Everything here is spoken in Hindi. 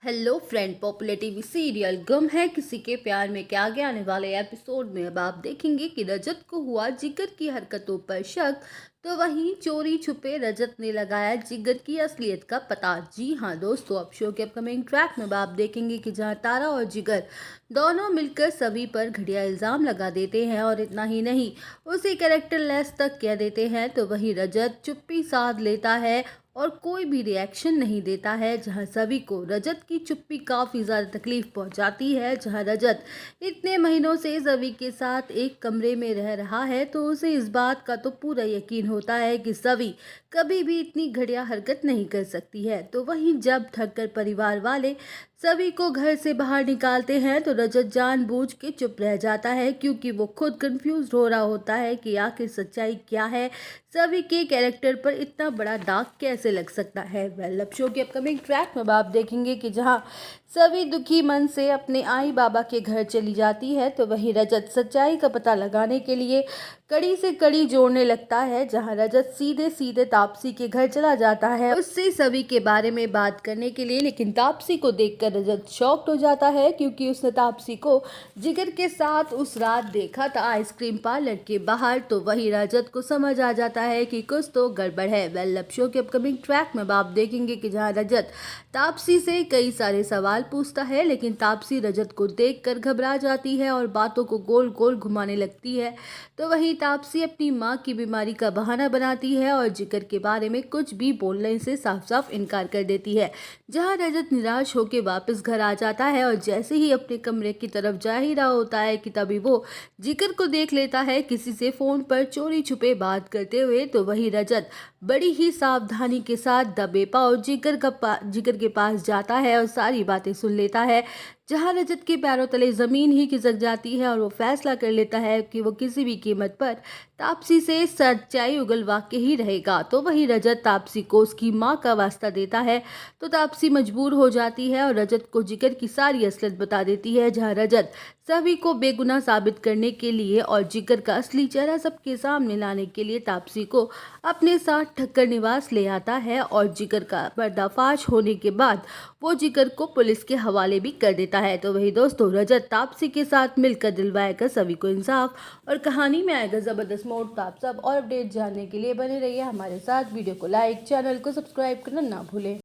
Hello friend, popular TV serial गुम है किसी के प्यार में के आगे आने वाले एपिसोड में अब आप देखेंगे कि रजत को हुआ जिगर की हरकतों पर शक। तो वहीं चोरी छुपे रजत ने लगाया जिगर की असलियत का पता। जी हाँ दोस्तों, अब शो के अपकमिंग ट्रैक में अब आप देखेंगे कि जहां तारा और जिगर दोनों मिलकर सभी पर घटिया इल्जाम लगा देते हैं और इतना ही नहीं, उसे कैरेक्टर लेस तक कह देते हैं, तो वहीं रजत चुप्पी साध लेता है और कोई भी रिएक्शन नहीं देता है। जहां सभी को रजत की चुप्पी काफ़ी ज़्यादा तकलीफ पहुंचाती है। जहां रजत इतने महीनों से सभी के साथ एक कमरे में रह रहा है, तो उसे इस बात का तो पूरा यकीन होता है कि सभी कभी भी इतनी घटिया हरकत नहीं कर सकती है। तो वहीं जब थककर परिवार वाले सभी को घर से बाहर निकालते हैं, तो रजत जानबूझ के चुप रह जाता है, क्योंकि वो खुद कंफ्यूज हो रहा होता है कि आखिर सच्चाई क्या है, सभी के कैरेक्टर पर इतना बड़ा दाग कैसे लग सकता है। वेल, अब शो के अपकमिंग ट्रैक में आप देखेंगे कि जहां सभी दुखी मन से अपने आई बाबा के घर चली जाती है, तो वहीं रजत सच्चाई का पता लगाने के लिए कड़ी से कड़ी जोड़ने लगता है। जहां रजत सीधे सीधे तापसी के घर चला जाता है उससे सभी के बारे में बात करने के लिए, लेकिन तापसी को देखकर रजत शॉक्ड हो जाता है, क्योंकि उसने तापसी को जिगर के साथ उस रात देखा था आइसक्रीम पार्लर के बाहर। तो वही रजत को समझ आ जाता है कि कुछ तो गड़बड़ है। वेल, अब शो के अपकमिंग ट्रैक में आप देखेंगे कि जहां रजत तापसी से कई सारे सवाल पूछता है, लेकिन तापसी रजत को देखकर घबरा जाती है और बातों को गोल गोल घुमाने लगती है। तो वहीं तापसी अपनी मां की बीमारी का बहाना बनाती है और जिगर के बारे में कुछ भी बोलने से साफ साफ इनकार कर देती है। जहां रजत निराश होकर वापस घर आ जाता है और जैसे ही अपने कमरे की तरफ जा ही रहा होता है कि तभी वो जिगर को देख लेता है किसी से फोन पर चोरी छुपे बात करते हुए। तो वही रजत बड़ी ही सावधानी के साथ दबे पांव जिगर के पास जाता है और सारी बातें सुन लेता है। जहां रजत के पैरों तले जमीन ही खिसक जाती है और वो फैसला कर लेता है कि वो किसी भी कीमत पर तापसी से सच्चाई उगलवा के ही रहेगा। तो वही रजत तापसी को उसकी मां का वास्ता देता है, तो तापसी मजबूर हो जाती है और रजत को जिगर की सारी असलियत बता देती है। जहां रजत सभी को बेगुनाह साबित करने के लिए और जिगर का असली चेहरा सबके सामने लाने के लिए तापसी को अपने साथ ठक्कर निवास ले आता है और जिगर का पर्दाफाश होने के बाद वो जिगर को पुलिस के हवाले भी कर देता है। तो वही दोस्तों, रजत तापसी के साथ मिलकर दिलवाएगा सभी को इंसाफ और कहानी में आएगा जबरदस्त मोड़। तो आप सब और अपडेट जानने के लिए बने रहिए हमारे साथ। वीडियो को लाइक, चैनल को सब्सक्राइब करना ना भूलें।